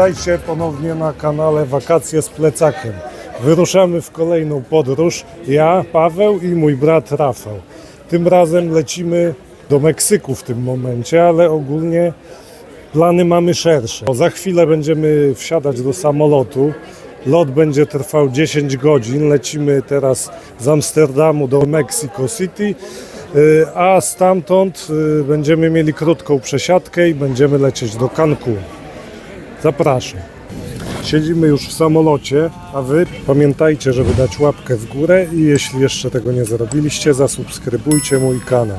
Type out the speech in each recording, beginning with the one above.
Witajcie ponownie na kanale Wakacje z Plecakiem. Wyruszamy w kolejną podróż. Ja, Paweł i mój brat Rafał. Tym razem lecimy do Meksyku w tym momencie, ale ogólnie plany mamy szersze. Za chwilę będziemy wsiadać do samolotu. Lot będzie trwał 10 godzin. Lecimy teraz z Amsterdamu do Mexico City, a stamtąd będziemy mieli krótką przesiadkę i będziemy lecieć do Cancun. Zapraszam. Siedzimy już w samolocie, a Wy pamiętajcie, żeby dać łapkę w górę i jeśli jeszcze tego nie zrobiliście, zasubskrybujcie mój kanał.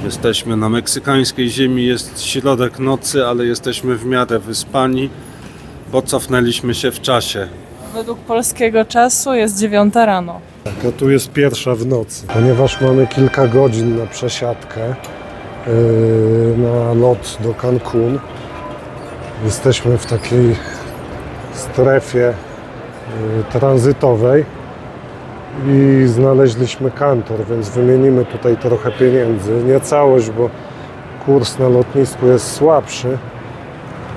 Jesteśmy na meksykańskiej ziemi, jest środek nocy, ale jesteśmy w miarę wyspani, bo cofnęliśmy się w czasie. Według polskiego czasu jest 9 rano. Tak, a tu jest pierwsza w nocy. Ponieważ mamy kilka godzin na przesiadkę, na lot do Cancun, jesteśmy w takiej strefie tranzytowej i znaleźliśmy kantor, więc wymienimy tutaj trochę pieniędzy. Nie całość, bo kurs na lotnisku jest słabszy,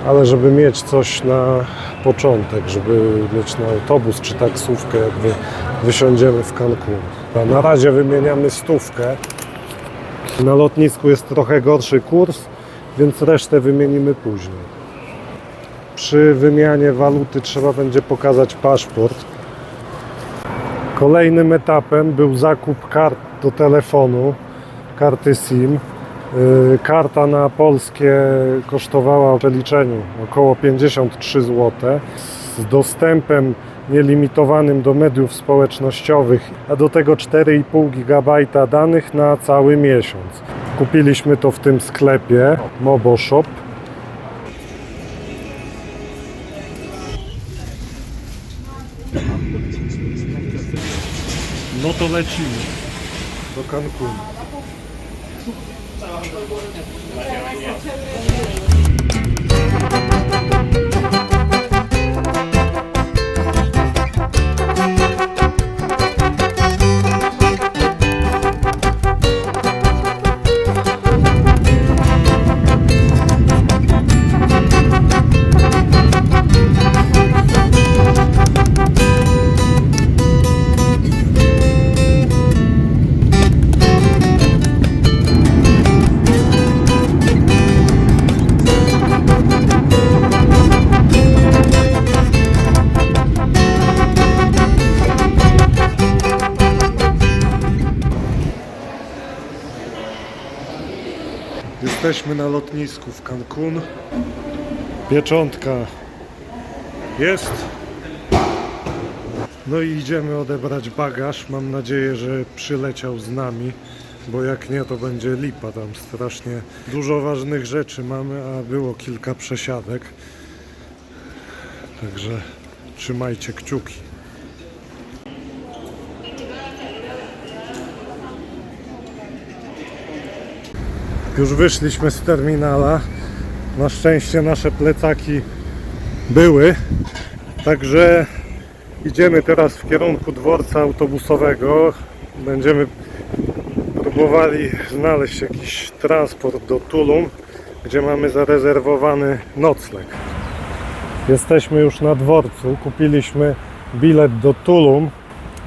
ale żeby mieć coś na początek, żeby mieć na autobus czy taksówkę, jak wysiądziemy w Cancun. A na razie wymieniamy 100. Na lotnisku jest trochę gorszy kurs, więc resztę wymienimy później. Przy wymianie waluty trzeba będzie pokazać paszport. Kolejnym etapem był zakup kart do telefonu, karty SIM. Karta na polskie kosztowała w przeliczeniu około 53 zł. Z dostępem nielimitowanym do mediów społecznościowych, a do tego 4,5 GB danych na cały miesiąc. Kupiliśmy to w tym sklepie Moboshop. No to lecimy do Cancun. Jesteśmy na lotnisku w Cancun. Pieczątka jest. No i idziemy odebrać bagaż. Mam nadzieję, że przyleciał z nami, bo jak nie, to będzie lipa. Tam strasznie dużo ważnych rzeczy mamy, a było kilka przesiadek. Także trzymajcie kciuki. Już wyszliśmy z terminala. Na szczęście nasze plecaki były. Także idziemy teraz w kierunku dworca autobusowego. Będziemy próbowali znaleźć jakiś transport do Tulum, gdzie mamy zarezerwowany nocleg. Jesteśmy już na dworcu. Kupiliśmy bilet do Tulum.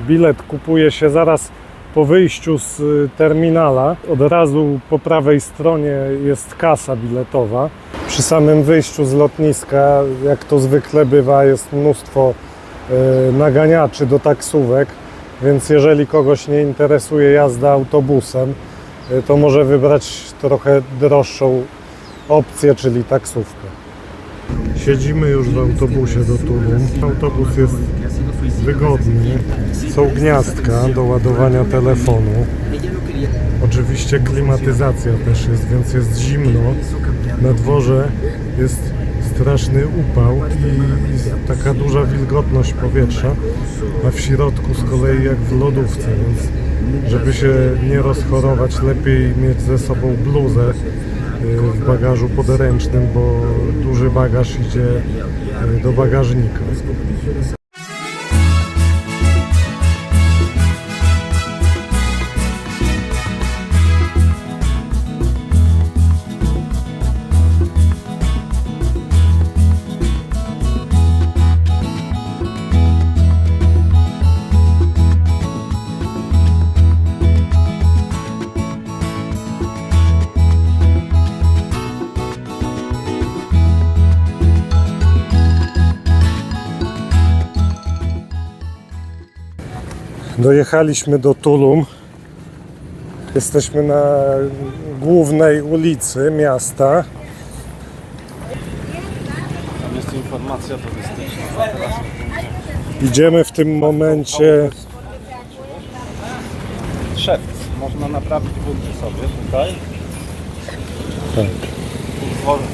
Bilet kupuje się zaraz po wyjściu z terminala. Od razu po prawej stronie jest kasa biletowa. Przy samym wyjściu z lotniska, jak to zwykle bywa, jest mnóstwo naganiaczy do taksówek, więc jeżeli kogoś nie interesuje jazda autobusem, to może wybrać trochę droższą opcję, czyli taksówkę. Siedzimy już w autobusie do Tulum. Autobus jest wygodny. Są gniazdka do ładowania telefonu. Oczywiście klimatyzacja też jest, więc jest zimno. Na dworze jest straszny upał i taka duża wilgotność powietrza, a w środku z kolei jak w lodówce, więc żeby się nie rozchorować, lepiej mieć ze sobą bluzę w bagażu podręcznym, bo duży bagaż idzie do bagażnika. Dojechaliśmy do Tulum. Jesteśmy na głównej ulicy miasta. Tam jest informacja turystyczna. Idziemy w tym momencie. Szewc. Można naprawić buty sobie tutaj. Tak. Obrót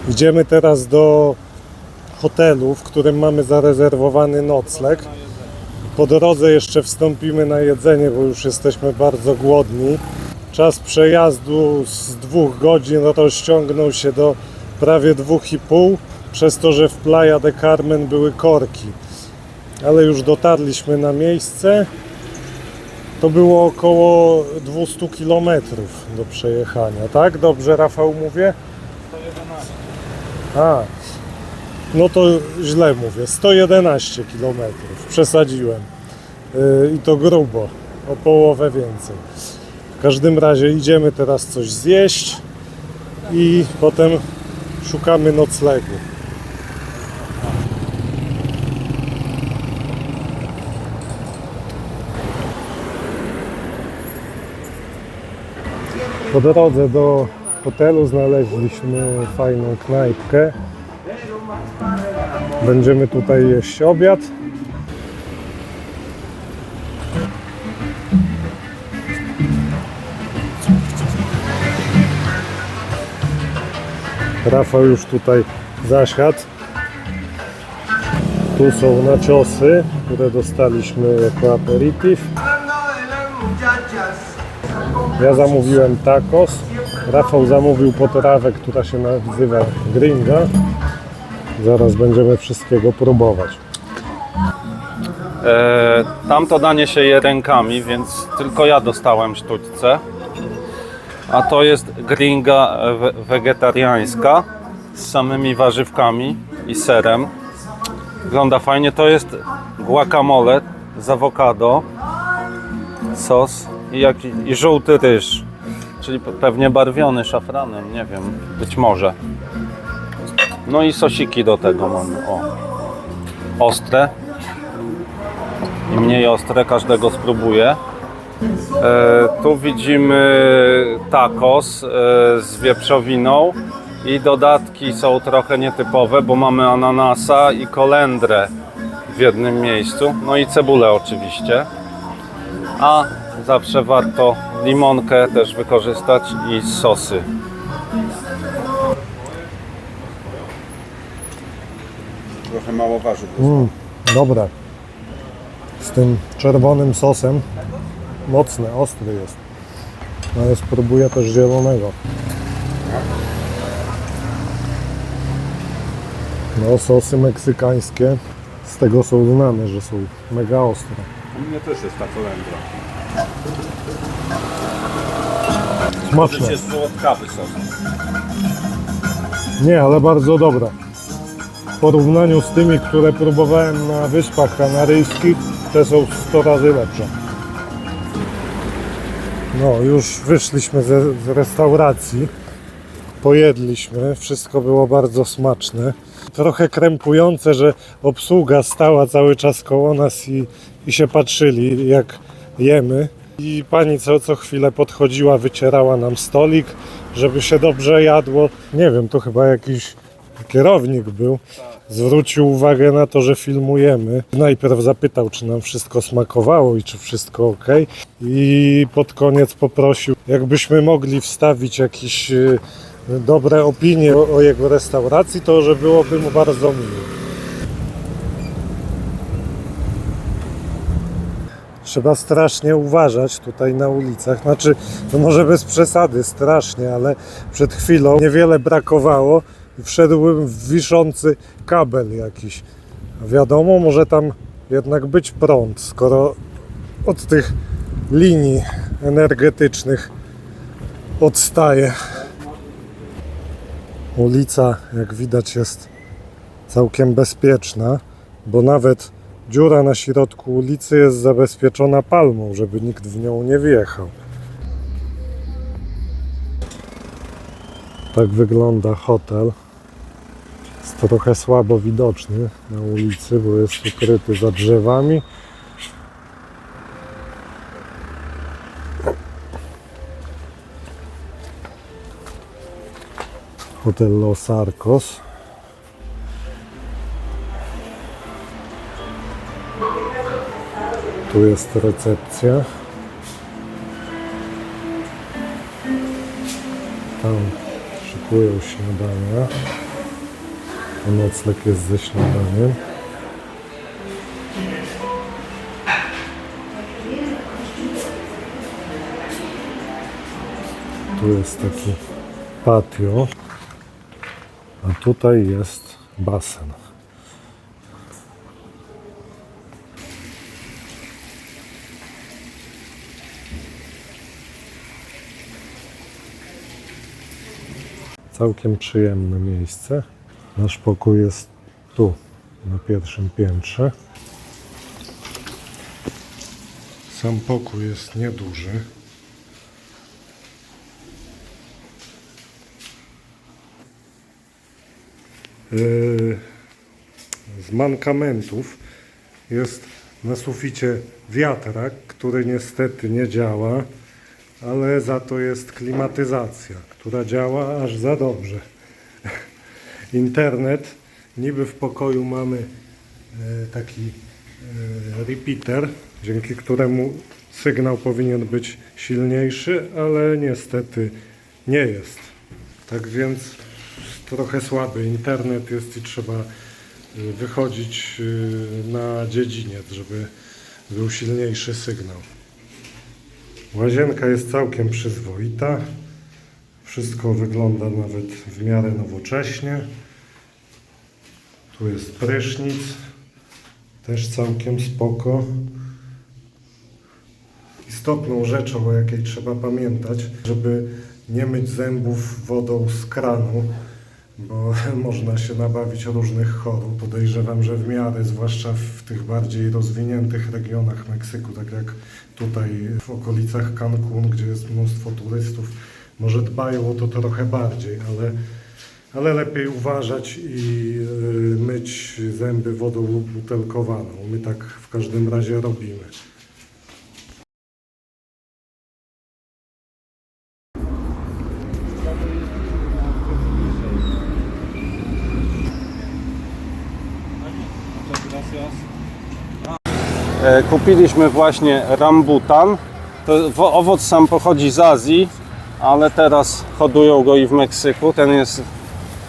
Idziemy teraz do hotelu, w którym mamy zarezerwowany nocleg. Po drodze jeszcze wstąpimy na jedzenie, bo już jesteśmy bardzo głodni. Czas przejazdu z 2 godzin rozciągnął się do prawie 2,5, przez to, że w Playa del Carmen były korki. Ale już dotarliśmy na miejsce. To było około 200 km do przejechania, tak? Dobrze, Rafał, mówię? 111. No to źle mówię, 111 km, przesadziłem. I to grubo, o połowę więcej. W każdym razie idziemy teraz coś zjeść i potem szukamy noclegu. Po drodze do hotelu znaleźliśmy fajną knajpkę. Będziemy tutaj jeść obiad. Rafał już tutaj zasiadł. Tu są naciosy, które dostaliśmy jako aperitif. Ja zamówiłem tacos. Rafał zamówił potrawę, która się nazywa gringa. Zaraz będziemy wszystkiego próbować. Tamto danie się je rękami, więc tylko ja dostałem sztućce. A to jest gringa wegetariańska z samymi warzywkami i serem. Wygląda fajnie. To jest guacamole z awokado, sos i żółty ryż, czyli pewnie barwiony szafranem, nie wiem, być może. No i sosiki do tego mamy. O, ostre i mniej ostre, każdego spróbuję. Tu widzimy tacos z wieprzowiną i dodatki są trochę nietypowe, bo mamy ananasa i kolendrę w jednym miejscu, no i cebulę oczywiście, a zawsze warto limonkę też wykorzystać i sosy. Trochę mało warzyw. Dobre. Z tym czerwonym sosem. Mocny, ostry jest. Ale spróbuję też zielonego. No, sosy meksykańskie z tego są znane, że są mega ostre. U mnie też jest ta kolendra. Smaczne. Jest słodkawy sos. Nie, ale bardzo dobre. W porównaniu z tymi, które próbowałem na Wyspach Kanaryjskich, te są 100 razy lepsze. No, już wyszliśmy z restauracji, pojedliśmy, wszystko było bardzo smaczne. Trochę krępujące, że obsługa stała cały czas koło nas i się patrzyli, jak jemy. I pani co chwilę podchodziła, wycierała nam stolik, żeby się dobrze jadło. Nie wiem, to chyba jakiś kierownik był. Zwrócił uwagę na to, że filmujemy. Najpierw zapytał, czy nam wszystko smakowało i czy wszystko ok. I pod koniec poprosił, jakbyśmy mogli wstawić jakieś dobre opinie o jego restauracji, to że byłoby mu bardzo miło. Trzeba strasznie uważać tutaj na ulicach. Znaczy, to może bez przesady, strasznie, ale przed chwilą niewiele brakowało i wszedłbym w wiszący kabel jakiś. A wiadomo, może tam jednak być prąd, skoro od tych linii energetycznych odstaje. Ulica, jak widać, jest całkiem bezpieczna, bo nawet dziura na środku ulicy jest zabezpieczona palmą, żeby nikt w nią nie wjechał. Tak wygląda hotel. Jest trochę słabo widoczny na ulicy, bo jest ukryty za drzewami. Hotel Los Arcos. Tu jest recepcja. Tam szykują śniadania. A nocleg jest ze śniadaniem. Tu jest taki patio. A tutaj jest basen. Całkiem przyjemne miejsce. Nasz pokój jest tu, na pierwszym piętrze. Sam pokój jest nieduży. Z mankamentów jest na suficie wiatrak, który niestety nie działa, ale za to jest klimatyzacja, która działa aż za dobrze. Internet, niby w pokoju mamy taki repeater, dzięki któremu sygnał powinien być silniejszy, ale niestety nie jest. Tak więc trochę słaby internet jest i trzeba wychodzić na dziedziniec, żeby był silniejszy sygnał. Łazienka jest całkiem przyzwoita. Wszystko wygląda nawet w miarę nowocześnie. Tu jest prysznic, też całkiem spoko. Istotną rzeczą, o jakiej trzeba pamiętać, żeby nie myć zębów wodą z kranu, bo można się nabawić różnych chorób. Podejrzewam, że w miarę, zwłaszcza w tych bardziej rozwiniętych regionach Meksyku, tak jak tutaj w okolicach Cancun, gdzie jest mnóstwo turystów, może dbają o to trochę bardziej, ale lepiej uważać i myć zęby wodą butelkowaną. My tak w każdym razie robimy. Kupiliśmy właśnie rambutan. To owoc sam pochodzi z Azji, ale teraz hodują go i w Meksyku. Ten jest,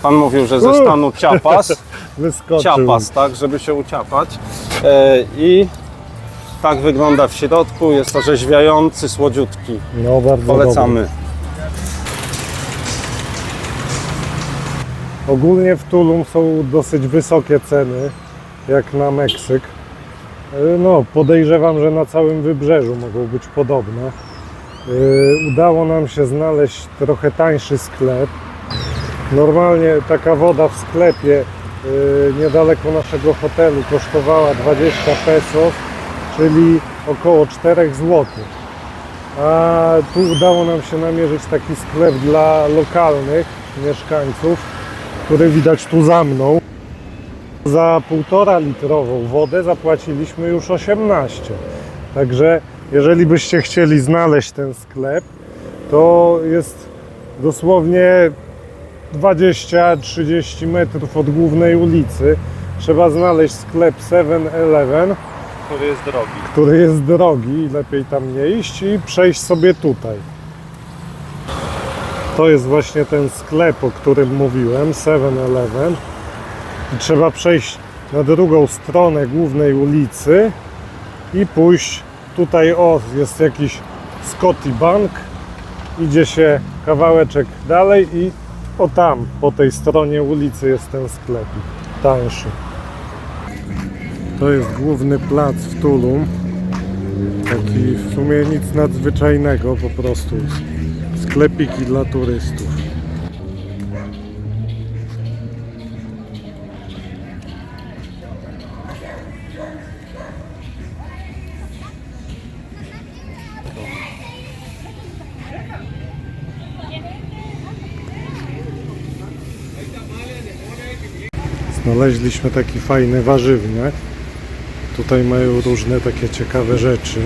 pan mówił, że ze stanu Chiapas. Wyskoczył. Chiapas, tak, żeby się uciapać. I tak wygląda w środku. Jest to orzeźwiający, słodziutki. No, bardzo Polecamy. dobry. Ogólnie w Tulum są dosyć wysokie ceny, jak na Meksyk. No, podejrzewam, że na całym wybrzeżu mogą być podobne. Udało nam się znaleźć trochę tańszy sklep. Normalnie taka woda w sklepie niedaleko naszego hotelu kosztowała 20 pesos, czyli około 4 zł. A tu udało nam się namierzyć taki sklep dla lokalnych mieszkańców, który widać tu za mną. Za 1,5 litrową wodę zapłaciliśmy już 18. Także jeżeli byście chcieli znaleźć ten sklep, to jest dosłownie 20-30 metrów od głównej ulicy. Trzeba znaleźć sklep 7-Eleven, który jest drogi, lepiej tam nie iść i przejść sobie tutaj. To jest właśnie ten sklep, o którym mówiłem, 7-Eleven. I trzeba przejść na drugą stronę głównej ulicy i pójść Tutaj jest jakiś Scotty Bank. Idzie się kawałeczek dalej i tam, po tej stronie ulicy jest ten sklepik tańszy. To jest główny plac w Tulum. Taki w sumie nic nadzwyczajnego, po prostu sklepiki dla turystów. Znaleźliśmy taki fajny warzywniak. Tutaj mają różne takie ciekawe rzeczy.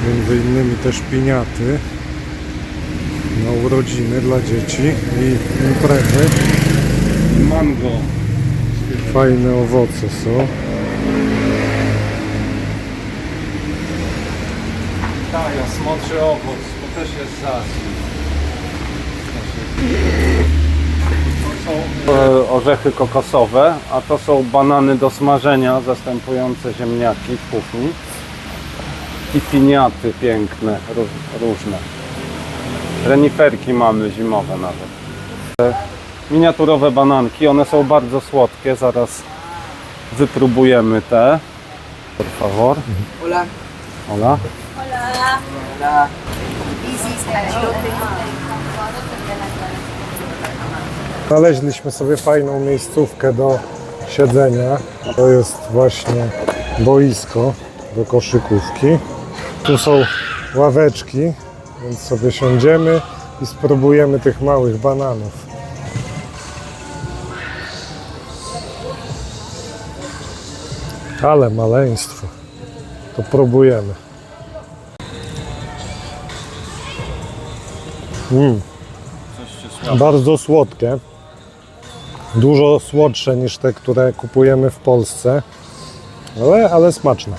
Między innymi też piniaty na urodziny dla dzieci i imprezy. Mango. Fajne owoce są. Taja, smoczy owoc, to też jest z Azji. To są orzechy kokosowe, a to są banany do smażenia zastępujące ziemniaki w kuchni. I piniaty piękne, różne. Reniferki mamy zimowe nawet. Miniaturowe bananki, one są bardzo słodkie, zaraz wypróbujemy te. Por favor. Hola. Hola. Hola. This is achiote. Znaleźliśmy sobie fajną miejscówkę do siedzenia. To jest właśnie boisko do koszykówki. Tu są ławeczki, więc sobie siądziemy i spróbujemy tych małych bananów. Ale maleństwo. To próbujemy. Bardzo słodkie. Dużo słodsze niż te, które kupujemy w Polsce. Ale smaczne.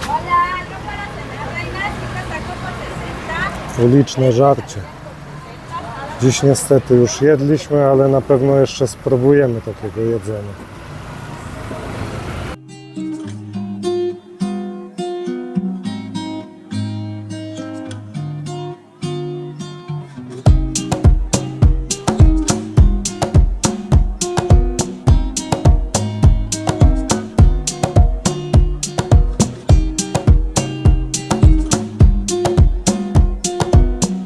Hola, no para cenar, reinas, chicas, taco por 60. Uliczne żarcie. Dziś niestety już jedliśmy, ale na pewno jeszcze spróbujemy takiego jedzenia.